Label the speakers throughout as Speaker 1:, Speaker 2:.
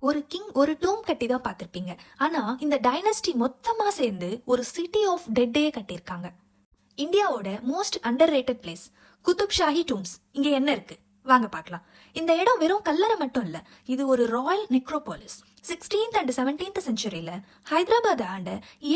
Speaker 1: ஒரு கிங் ஒரு டூம் கட்டி தான் பார்த்திருப்பீங்க. ஆனா இந்த டைனஸ்டி மொத்தமா சேர்ந்து ஒரு சிட்டி ஆஃப் டெட்டே கட்டியிருக்காங்க. இந்தியாவோட most underrated place Qutb Shahi tombs. இங்க என்ன இருக்கு வாங்க பார்க்கலாம். இந்த இடம் வெறும் கல்லறை மட்டும் இல்ல, இது ஒரு royal necropolis. 16th and 17th செஞ்சுரியில ஹைதராபாத் ஆண்ட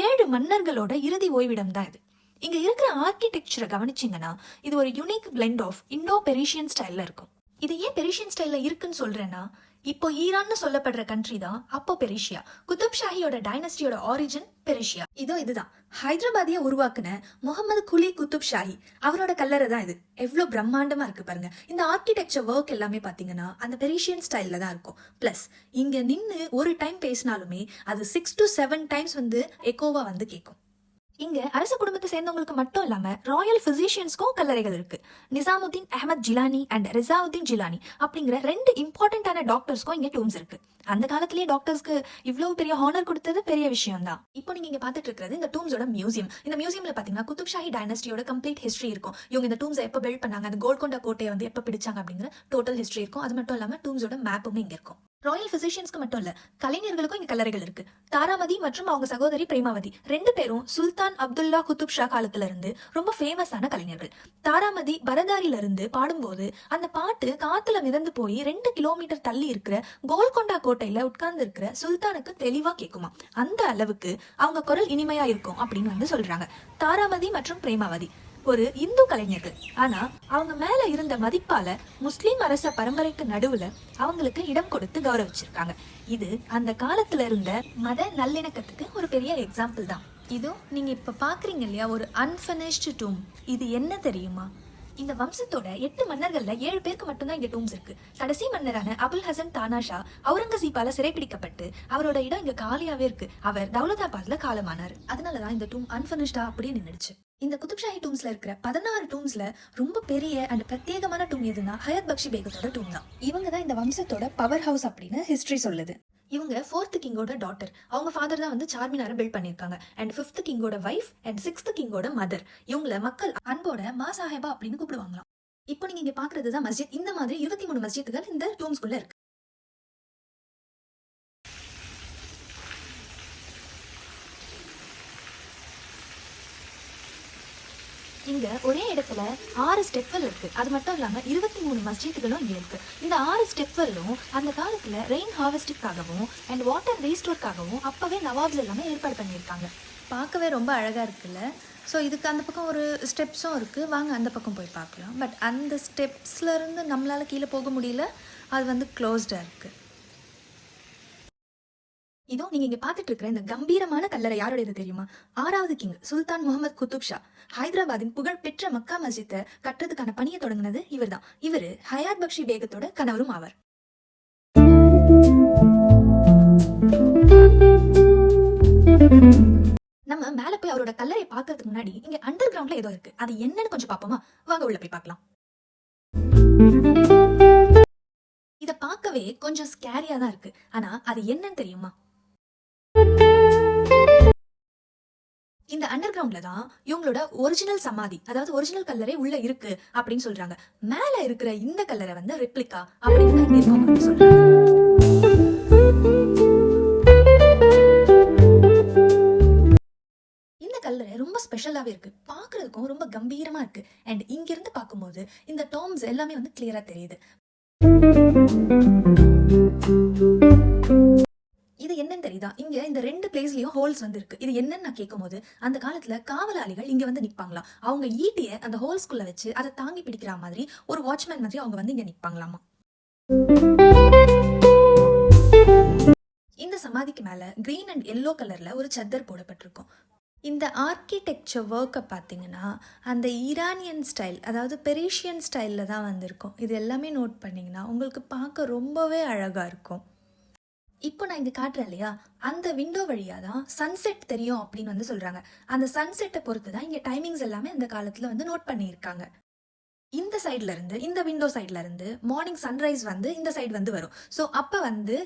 Speaker 1: 7 மன்னர்களோட இறுதி ஓய்விடம் தான் இது. இங்க இருக்கிற ஆர்கிடெக்சரை கவனிச்சிங்கன்னா இது ஒரு யூனிக் பிளெண்ட் ஆஃப் இண்டோ பெரிஷியன் ஸ்டைல்ல இருக்கும். இது ஏன் பெரிஷியன் ஸ்டைல்ல இருக்குன்னு சொல்றேன்னா, இப்போ ஈரான்னு சொல்லப்படுற கண்ட்ரி தான் அப்போ பெரிஷியா. குதுப் ஷாஹியோட டைனஸ்டியோட ஆரிஜின் பெரிஷியா. இதுதான் ஹைதராபாதிய உருவாக்குன முகமது குலி குதுப் ஷாஹி, அவரோட கல்லறை தான் இது. எவ்வளவு பிரம்மாண்டமா இருக்கு பாருங்க. இந்த ஆர்கிடெக்சர் ஒர்க் எல்லாமே பாத்தீங்கன்னா அந்த பெரிஷியன் ஸ்டைல்ல தான் இருக்கும். பிளஸ் இங்க நின்று ஒரு டைம் பேசினாலுமே அது 6 to 7 டைம்ஸ் எக்கோவா கேட்கும். இங்க அரச குடும்பத்தை சேர்ந்தவங்களுக்கு மட்டும் இல்லாம ராயல் பிசிஷியன்ஸ்க்கும் கல்லறைகள் இருக்கு. நிசாமுதீன் அஹமத் ஜிலானி அண்ட் ரிசாவுதீன் ஜிலானி அப்படிங்கிற 2 இம்பார்ட்டன்டான டாக்டர்ஸ்க்கும் இங்க டூம்ஸ் இருக்கு. அந்த காலத்திலேயே டாக்டர்ஸ்க்கு இவ்வளவு பெரிய ஹானர் கொடுத்தது பெரிய விஷயம் தான். இப்போ நீங்க இங்க பாத்துட்டு இருக்கிறது இந்த டூம்ஸோட மியூசியம். இந்த மியூசியம்ல பாத்தீங்கன்னா குதுப் ஷாஹி டைனஸ்டியோட கம்ப்ளீட் ஹிஸ்டரி இருக்கும். இவங்க இந்த டூம்ஸை எப்ப பில்ட் பண்ணாங்க, அந்த கோல்கொண்டா கோட்டையை எப்ப பிடிச்சாங்க அப்படிங்கிற டோட்டல் ஹிஸ்டரி இருக்கும். அது மட்டும் இல்லாம டூம்ஸோட மேப்புமே இங்க இருக்கும். ராயல் பிசிஷியன்ஸ்க்கு மட்டும் இல்ல, கலைஞர்களுக்கும் இங்க கல்லறைகள் இருக்கு. தாராமதி மற்றும் அவங்க சகோதரி பிரேமாவதி 2 பேரும் சுல்தான் அப்துல்லா குதுப் ஷா காலத்துல இருந்து ரொம்ப ஃபேமஸான கலைஞர்கள். தாராமதி பரதாரில இருந்து பாடும்போது அந்த பாட்டு காத்துல மிதந்து போய் 2 கிலோமீட்டர் தள்ளி இருக்கிற கோல்கொண்டா கோட்டையில உட்கார்ந்து இருக்கிற சுல்தானுக்கு தெளிவா கேட்குமா. அந்த அளவுக்கு அவங்க குரல் இனிமையா இருக்கும் அப்படின்னு சொல்றாங்க. தாராமதி மற்றும் பிரேமாவதி ஒரு இந்து கலைஞர்கள். ஆனா அவங்க மேல இருந்த மதிப்பால முஸ்லிம் அரச பரம்பரைக்கு நடுவுல அவங்களுக்கு இடம் கொடுத்து கௌரவிச்சிருக்காங்க. இது அந்த காலத்துல இருந்த மத நல்லிணக்கத்துக்கு ஒரு பெரிய எக்ஸாம்பிள் தான். இதோ நீங்க இப்ப பாக்குறீங்க இல்லையா, ஒரு அன்பினிஷ்டு டூம். இது என்ன தெரியுமா? இந்த வம்சத்தோட 8 மன்னர்கள்ல 7 பேருக்கு மட்டும்தான் இங்க டூம்ஸ் இருக்கு. கடைசி மன்னரான அபுல் ஹசன் தானாஷா அவுரங்கசீப்பால சிறைப்பிடிக்கப்பட்டு அவரோட இடம் இங்க காலியாவே இருக்கு. அவர் தௌலதாபாத்ல காலமானார். அதனாலதான் இந்த டூம் அன்பினிஷ்டா அப்படியே நின்னுடுச்சு. இந்த குதுப் ஷாஹி டூம்ஸ்ல இருக்கிற 16 டூம்ஸ்ல ரொம்ப பெரிய அண்ட் பிரத்யேகமான டூம் எதுனா ஹயத் பக்ஷி பேகத்தோட டூம் தான். இவங்க தான் இந்த வம்சத்தோட பவர் ஹவுஸ் அப்படின்னு ஹிஸ்டரி சொல்லுது. இவங்க 4th கிங்கோட டாட்டர். அவங்க ஃபாதர் தான் சார்மினாரை பில்ட் பண்ணிருக்காங்க. அண்ட் 5th கிங்கோட வைஃப் அண்ட் 6th கிங்கோட மதர். இவங்கள மக்கள் அன்போட மா சாஹேபா அப்படின்னு கூப்பிடுவாங்களாம். இப்போ நீங்க இங்க பாக்குறதுதான் மஸ்ஜித். இந்த மாதிரி 23 மஸ்ஜித்துகள் இந்த டூம்ஸ்குள்ள இருக்கு. இங்க ஒரே இடத்துல 6 ஸ்டெப்வெல் இருக்கு. அது மட்டும் இல்லாம 23 மஸ்ஜித்துகளும் இங்க இருக்கு. இந்த 6 ஸ்டெப்வெல்லும் அந்த காலத்துல ரெயின் ஹார்வெஸ்டிங்காகவும் அண்ட் வாட்டர் ரீஸ்டோர்க்காகவும் அப்பவே நவாப்ஸ் எல்லாமே ஏற்பாடு பண்ணியிருக்காங்க. பார்க்கவே ரொம்ப அழகா இருக்குல்ல. ஸோ இதுக்கு அந்த பக்கம் ஒரு ஸ்டெப்ஸும் இருக்கு. வாங்க அந்த பக்கம் போய் பார்க்கலாம். பட் அந்த ஸ்டெப்ஸ்ல இருந்து நம்மளால கீழே போக முடியல. அது க்ளோஸ்டா இருக்கு. இதோ நீங்க இங்க பாத்துட்டு இருக்கிற இந்த கம்பீரமான கல்லறை யாரோட தெரியுமா? 6வது கிங் சுல்தான் முகமது குதுப் ஷா ஹைதராபாத்தின் புகழ்பெற்ற மக்கா மஸ்ஜித்தை கட்டுறதுக்கான பணியை தொடங்கினது இவர் தான். இவரு ஹயாத் பக்ஷி பேகத்தோட கணவரும் ஆவார். நம்ம மேல போய் அவரோட கல்லறை பாக்குறதுக்கு முன்னாடி இங்க அண்டர் கிரவுண்ட்ல ஏதோ இருக்கு. அது என்னன்னு கொஞ்சம் பாப்போமா? வாங்க உள்ள போய் பார்க்கலாம். இத பார்க்கவே கொஞ்சம் ஸ்கேரியா தான் இருக்கு. ஆனா அது என்னன்னு தெரியுமா? இந்த அண்டர் கிரவுண்ட்ல தான் இவங்களோட ஒரிஜினல் சமாதி, அதாவது ஒரிஜினல் கல்லறை உள்ள இருக்கு அப்படின்னு சொல்றாங்க. மேல இருக்கிற இந்த கல்லறை ரெப்ளிகா அப்படின்னு சொல்றாங்க. இந்த கல்லறை ரொம்ப ஸ்பெஷலாவே இருக்கு. பாக்குறதுக்கும் ரொம்ப கம்பீரமா இருக்கு. அண்ட் இங்க இருந்து பார்க்கும்போது இந்த டோம்ஸ் எல்லாமே கிளியரா தெரியுது. இது என்னன்னு தெரியுதா? இங்க இந்த 2 பிளேஸ்லயும் ஹோல்ஸ் இருக்கு. இது என்னன்னு நான் கேட்கும் போது, அந்த காலத்துல காவலாளிகள் இங்க நிப்பாங்களாம். அவங்க ஈட்டிய அந்த ஹோல்ஸ்குள்ள வச்சு அதை தாங்கி பிடிக்கிற மாதிரி ஒரு வாட்ச்மேன் மாதிரி அவங்க இங்க நிப்பாங்களாமா. இந்த சமாதிக்கு மேல கிரீன் அண்ட் எல்லோ கலர்ல ஒரு சத்தர் போடப்பட்டிருக்கும். இந்த ஆர்கிடெக்சர் ஒர்க்கை பார்த்தீங்கன்னா அந்த ஈரானியன் ஸ்டைல், அதாவது பெரிஷியன் ஸ்டைலில் தான் வந்திருக்கும். இது எல்லாமே நோட் பண்ணிங்கன்னா உங்களுக்கு பார்க்க ரொம்பவே அழகாக இருக்கும். இப்போ நான் இங்கே காட்டுறேன் இல்லையா, அந்த விண்டோ வழியாக தான் சன்செட் தெரியும் அப்படின்னு சொல்கிறாங்க. அந்த சன்செட்டை பொறுத்து தான் இங்கே டைமிங்ஸ் எல்லாமே அந்த காலத்தில் நோட் பண்ணியிருக்காங்க. இந்த சைட்ல இருந்து, இந்த விண்டோ சைட்ல இருந்து மார்னிங் சன்ரைஸ் இந்த சைடு வரும். ஸோ அப்போ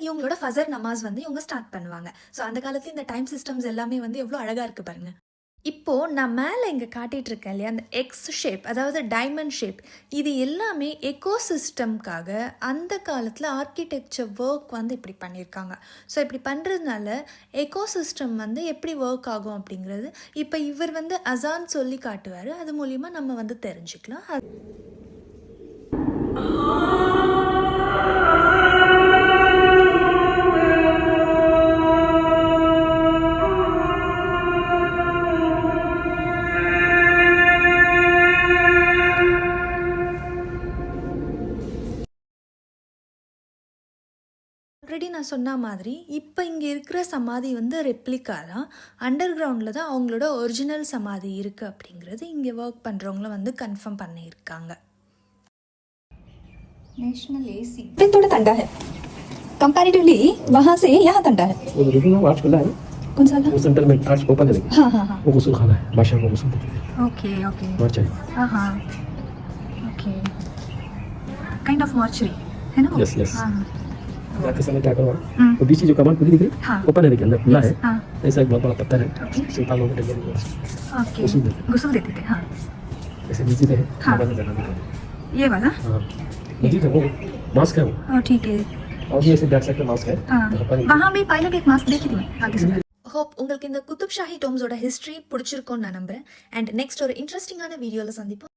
Speaker 1: இவங்களோட ஃபஜர் நமாஸ் இவங்க ஸ்டார்ட் பண்ணுவாங்க. ஸோ அந்த காலத்துல இந்த டைம் சிஸ்டம்ஸ் எல்லாமே எவ்வளோ அழகா இருக்கு பாருங்க. இப்போது நான் மேலே இங்கே காட்டிகிட்டு இருக்கேன் இல்லையா அந்த எக்ஸ் ஷேப், அதாவது டைமண்ட் ஷேப், இது எல்லாமே எக்கோசிஸ்டம்காக அந்த காலத்தில் ஆர்கிடெக்சர் ஒர்க் வந்து இப்படி பண்ணியிருக்காங்க. ஸோ இப்படி பண்ணுறதுனால எக்கோசிஸ்டம் வந்து எப்படி ஒர்க் ஆகும் அப்படிங்கிறது இப்போ இவர் வந்து அசான் சொல்லி காட்டுவார். அது மூலிமா நம்ம வந்து தெரிஞ்சுக்கலாம். ஆல்ரெடி நான் சொன்ன மாதிரி இப்போ இங்கே இருக்கிற சமாதி வந்து ரெப்ளிகா தான். அண்டர் கிரவுண்டில் தான் அவங்களோட ஒரிஜினல் சமாதி இருக்குது அப்படிங்கிறது இங்கே ஒர்க் பண்ணுறவங்கள வந்து கன்ஃபார்ம் பண்ணியிருக்காங்க.
Speaker 2: नेशनल एसी थोड़ा ठंडा है कंपैरेटिवली, वहाँ से यहाँ ठंडा है.
Speaker 3: वो देखिए ना आज खुला है,
Speaker 2: कौन सा
Speaker 3: वो सेंटर में आज ओपन है देखिए.
Speaker 2: हाँ हाँ हाँ.
Speaker 3: वो गुस्ल खाना है, बादशाह को गुस्ल देते हैं.
Speaker 2: Okay okay.
Speaker 3: और चाहिए.
Speaker 2: हाँ हाँ. ओके. काइंड ऑफ मॉर्चरी है ना वो?
Speaker 3: Yes, yes.
Speaker 2: हाँ
Speaker 3: जाते समय क्या करो
Speaker 2: हम्म.
Speaker 3: तो बीच जो कमान खुली दिख रही
Speaker 2: हाँ.
Speaker 3: ओपन है देखिए, अंदर खुला है.
Speaker 2: हाँ.
Speaker 3: ऐसा एक बहुत बड़ा पत्थर है,
Speaker 2: ओके.
Speaker 3: सुल्तानों के डेंजर
Speaker 2: ओके.
Speaker 3: गुस्ल देते हैं.
Speaker 2: गुस्ल देते थे. हाँ.
Speaker 3: ऐसे मस्जिद है,
Speaker 2: हाँ.
Speaker 3: बाबा ने जाना भी है.
Speaker 2: ये वाला?
Speaker 3: हाँ मस्जिद है, वो मास्क है वो,
Speaker 2: ओ ठीक है.
Speaker 3: और भी ऐसे बैक साइड पे मास्क है.
Speaker 2: हाँ.
Speaker 3: अपन
Speaker 2: वहाँ भी पहले भी एक मास्क देखी थी मैं आगे से.
Speaker 1: ஹோப் உங்களுக்கு இந்த குத்துப் ஷாஹி டோம்ஸோட ஹிஸ்ட்ரி பிடிச்சிருக்கோன்னு நான் நம்புகிறேன். அண்ட் நெக்ஸ்ட் ஒரு இன்ட்ரெஸ்டிங்கான வீடியோவில் சந்திப்போம்.